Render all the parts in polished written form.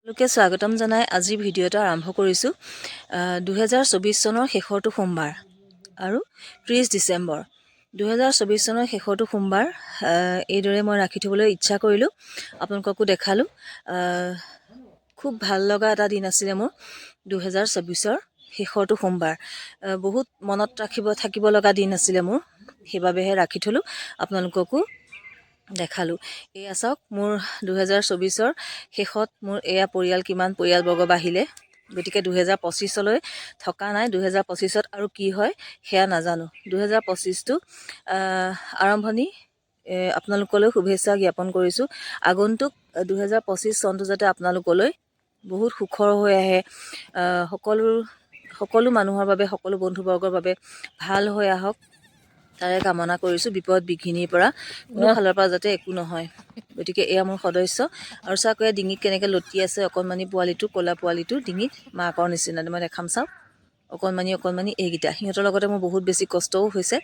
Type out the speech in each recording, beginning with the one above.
লোকে স্বাগতম জনাই আজি ভিডিঅ' এটা আৰম্ভ কৰিছোঁ। 2024 চনৰ শেষৰটো সোমবাৰ আৰু 30 ডিচেম্বৰ 2024 চনৰ শেষৰটো সোমবাৰ এইদৰে মই ৰাখি থ'বলৈ ইচ্ছা কৰিলোঁ, আপোনালোককো দেখালোঁ। খুব ভাল লগা এটা দিন আছিলে মোৰ 2024ৰ শেষৰটো সোমবাৰ। বহুত মনত থাকিব লগা দিন আছিলে মোৰ, সেইবাবেহে ৰাখি থ'লোঁ, আপোনালোককো দেখালোঁ। এয়া চাওক, মোৰ 2024ৰ শেষত মোৰ এয়া কিমান পৰিয়ালবৰ্গ বাঢ়িলে। গতিকে 2025লৈ থকা নাই, 2025ত আৰু কি হয় সেয়া নাজানো। 2025টো আৰম্ভণি আপোনালোকলৈ শুভেচ্ছা জ্ঞাপন কৰিছোঁ। আগন্তুক 2025 চনটো যাতে আপোনালোকলৈ বহুত সুখৰ হৈ আহে, সকলো মানুহৰ বাবে, সকলো বন্ধুবৰ্গৰ বাবে ভাল হৈ আহক, তাৰে কামনা কৰিছোঁ। বিপদ বিঘিনিৰ পৰা কোনো ফালৰ পৰা যাতে একো নহয়। গতিকে এয়া মোৰ সদস্য। আৰু চাওক, এয়া ডিঙিত কেনেকৈ লটি আছে অকণমানি পোৱালিটো, ক'লা পোৱালিটো ডিঙিত মাকৰ নিচিনা। মই দেখাম চাওক, অকণমানি এইকেইটা। সিহঁতৰ লগতে মোৰ বহুত বেছি কষ্টও হৈছে।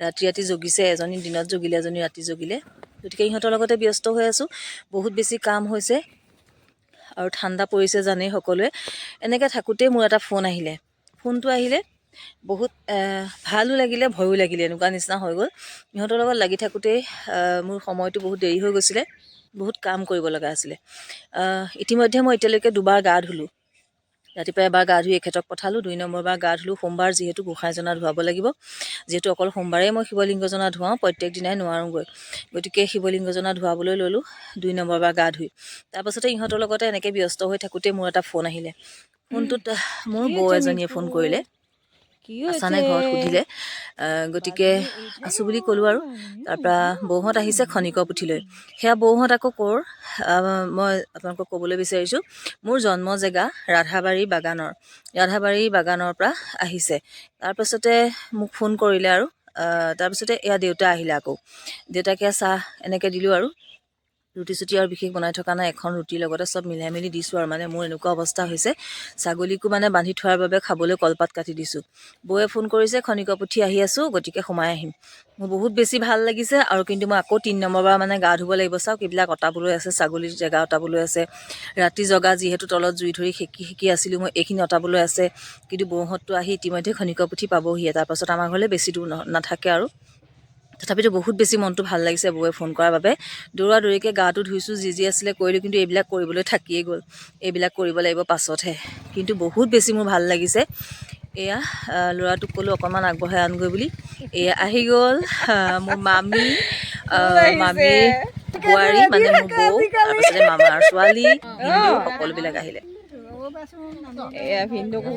ৰাতি জগিছে, এজনী দিনত জগিলে, এজনী ৰাতি জগিলে। গতিকে ইহঁতৰ লগতে ব্যস্ত হৈ আছোঁ। বহুত বেছি কাম হৈছে আৰু ঠাণ্ডা পৰিছে জানেই সকলোৱে। এনেকৈ থাকোঁতেই মোৰ এটা ফোন আহিলে। ফোনটো আহিলে বহুত ভালো লাগিলে, ভয়ো লাগিলে, এনেকুৱা নিচিনা হৈ গ'ল। ইহঁতৰ লগত লাগি থাকোঁতেই মোৰ সময়টো বহুত দেৰি হৈ গৈছিলে, বহুত কাম কৰিব লগা আছিলে। ইতিমধ্যে মই এতিয়ালৈকে দুবাৰ গা ধুলোঁ। ৰাতিপুৱা এবাৰ গা ধুই এখেতক পঠালোঁ, 2 নম্বৰবাৰ গা ধুলোঁ। সোমবাৰ যিহেতু গোঁসাইজনা ধুৱাব লাগিব, যিহেতু অকল সোমবাৰেই মই শিৱলিংগজনা ধুৱাওঁ, প্ৰত্যেক দিনাই নোৱাৰোঁগৈ। গতিকে শিৱলিংগজনা ধুৱাবলৈ ল'লোঁ 2 নম্বৰবাৰ গা ধুই। তাৰপাছতে ইহঁতৰ লগতে এনেকৈ ব্যস্ত হৈ থাকোঁতে মোৰ এটা ফোন আহিলে। ফোনটোত মোৰ বৌ এজনীয়ে ফোন কৰিলে, আছানে ঘৰত সুধিলে। গতিকে আছোঁ বুলি ক'লোঁ আৰু। তাৰপৰা বৌহঁত আহিছে খনিকৰ পুথিলৈ। সেয়া বৌহঁত আকৌ ক'ৰ, মই আপোনালোকক ক'বলৈ বিচাৰিছোঁ, মোৰ জন্ম জেগা ৰাধাবাৰী বাগানৰ পৰা আহিছে। তাৰপাছতে মোক ফোন কৰিলে আৰু তাৰপিছতে এয়া দেউতা আহিলে আকৌ। দেউতাকে চাহ এনেকৈ দিলোঁ আৰু ৰুটি চুটি আৰু বিশেষ বনাই থকা নাই, এখন ৰুটিৰ লগতে চব মিলাই মেলি দিছোঁ আৰু। মানে মোৰ এনেকুৱা অৱস্থা হৈছে, ছাগলীকো মানে বান্ধি থোৱাৰ বাবে খাবলৈ কলপাত কাটি দিছোঁ। বৌয়ে ফোন কৰিছে, খনিকৰ পুথি আহি আছোঁ, গতিকে সোমাই আহিম। মোৰ বহুত বেছি ভাল লাগিছে। আৰু কিন্তু মই আকৌ 3 নম্বৰবাৰ মানে গা ধুব লাগিব। চাওক, এইবিলাক অঁতাবলৈ আছে, ছাগলীৰ জেগা অঁতাবলৈ আছে। ৰাতি জগা যিহেতু, তলত জুই ধৰি সেকি আছিলোঁ মই, এইখিনি অঁতাবলৈ আছে। কিন্তু বৌহঁতটো আহি ইতিমধ্যে খনিকৰ পুথি পাবহিয়ে। তাৰপাছত আমাৰ ঘৰলৈ বেছি দূৰ নাথাকে আৰু। তথাপিতো বহুত বেছি মনটো ভাল লাগিছে বৌয়ে ফোন কৰাৰ বাবে। দৌৰিকৈ গাটো ধুইছোঁ, যি আছিলে কৰিলোঁ, কিন্তু এইবিলাক কৰিবলৈ থাকিয়েই গ'ল। এইবিলাক কৰিব লাগিব পাছতহে, কিন্তু বহুত বেছি মোৰ ভাল লাগিছে। এয়া ল'ৰাটোক ক'লোঁ অকণমান আগবঢ়াই আনগৈ বুলি। এয়া আহি গ'ল মোৰ মামীৰ বোৱাৰী, মানে মোৰ বৌ, তাৰপাছতে মামাৰ ছোৱালী, ভিনদেউ, সকলোবিলাক আহিলে। এয়া ভিনদেউকো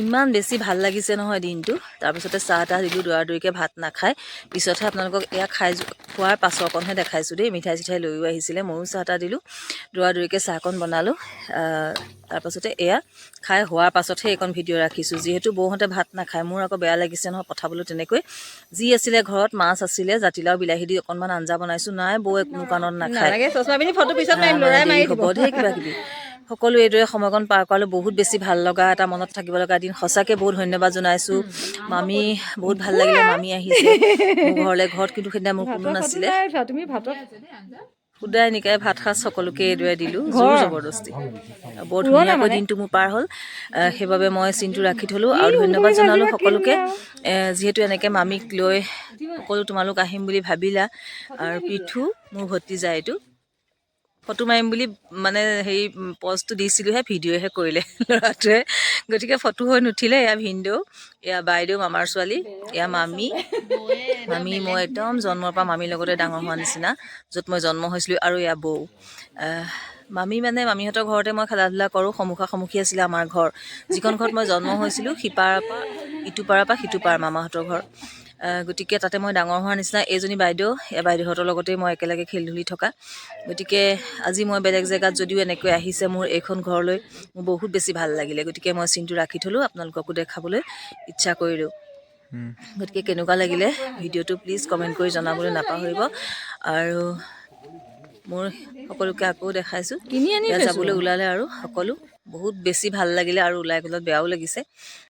ইমান বেছি ভাল লাগিছে নহয় দিনটো। তাৰপিছতে চাহ তাহ দিলোঁ, দৌৰিকৈ ভাত নাখায়। পিছতহে আপোনালোকক এয়া খোৱাৰ পাছৰকণহে দেখাইছোঁ দেই। মিঠাই চিঠাই লৈও আহিছিলে, ময়ো চাহ তাহ দিলোঁ, দৌৰিকৈ চাহকণ বনালোঁ। তাৰপাছতে এয়া খাই হোৱাৰ পাছতহে এইকণ ভিডিঅ' ৰাখিছোঁ, যিহেতু বৌহঁতে ভাত নাখায়। মোৰ আকৌ বেয়া লাগিছে নহয় পঠাবলৈ তেনেকৈ। যি আছিলে ঘৰত, মাছ আছিলে, জাতিলাও বিলাহী দি অকণমান আঞ্জা বনাইছোঁ। নাই, বৌয়ে কোনো কাৰণত নাখায়। দেৰি হ'ব, ঢেৰ কিবা কিবি। সকলো এইদৰে সময়কণ পাৰ কৰালোঁ। বহুত বেছি ভাল লগা এটা, মনত থাকিব লগা দিন। সঁচাকৈ বহুত ধন্যবাদ জনাইছোঁ। মামী, বহুত ভাল লাগিলে মামী আহিছে মোৰ ঘৰলৈ। ঘৰত কিন্তু সেইদিনা মোৰ কোনো নাছিলে। সুদাই নিকাই ভাত সাজ সকলোকে এইদৰে দিলোঁ, জোৰ জবৰদস্তি। বৰ ধুনীয়াকৈ দিনটো মোৰ পাৰ হ'ল। সেইবাবে মই চিনটো ৰাখি থ'লোঁ আৰু ধন্যবাদ জনালোঁ সকলোকে। যিহেতু এনেকৈ মামীক লৈ সকলো তোমালোক আহিম বুলি ভাবিলা। আৰু পিঠু মোৰ ভতিজা, এইটো ফটো মাৰিম বুলি মানে হেৰি পজটো দিছিলোঁহে, ভিডিঅ'হে কৰিলে ল'ৰাটোৱে। গতিকে ফটো হৈ নুঠিলে। এয়া ভিনদেউ, এয়া বাইদেউ, মামাৰ ছোৱালী, এয়া মামী। মই একদম জন্মৰ পৰা মামীৰ লগতে ডাঙৰ হোৱা নিচিনা, য'ত মই জন্ম হৈছিলোঁ। আৰু এয়া বৌ। মামীহঁতৰ ঘৰতে মই খেলা ধূলা কৰোঁ। সন্মুখী আছিলে আমাৰ ঘৰ। যিখন ঘৰত মই জন্ম হৈছিলোঁ, সিপাৰৰ পৰা ইটো পাৰৰ পৰা সিটো পাৰ মামাহঁতৰ ঘৰ। গতিকে তাতে মই ডাঙৰ হোৱাৰ নিচিনা। এইজনী বাইদেউ, এই বাইদেউহঁতৰ লগতেই মই একেলগে খেলি ধূলি থকা। গতিকে আজি মই বেলেগ জেগাত যদিও এনেকৈ আহিছে মোৰ এইখন ঘৰলৈ, মোৰ বহুত বেছি ভাল লাগিলে। গতিকে মই চিনটো ৰাখি থ'লোঁ, আপোনালোককো দেখাবলৈ ইচ্ছা কৰিলোঁ। গতিকে কেনেকুৱা লাগিলে ভিডিঅ'টো প্লিজ কমেণ্ট কৰি জনাবলৈ নাপাহৰিব। আৰু মোৰ সকলোকে আকৌ দেখাইছোঁ। এয়া যাবলৈ ওলালে আৰু সকলো। বহুত বেছি ভাল লাগিলে আৰু ওলাই গ'লত বেয়াও লাগিছে।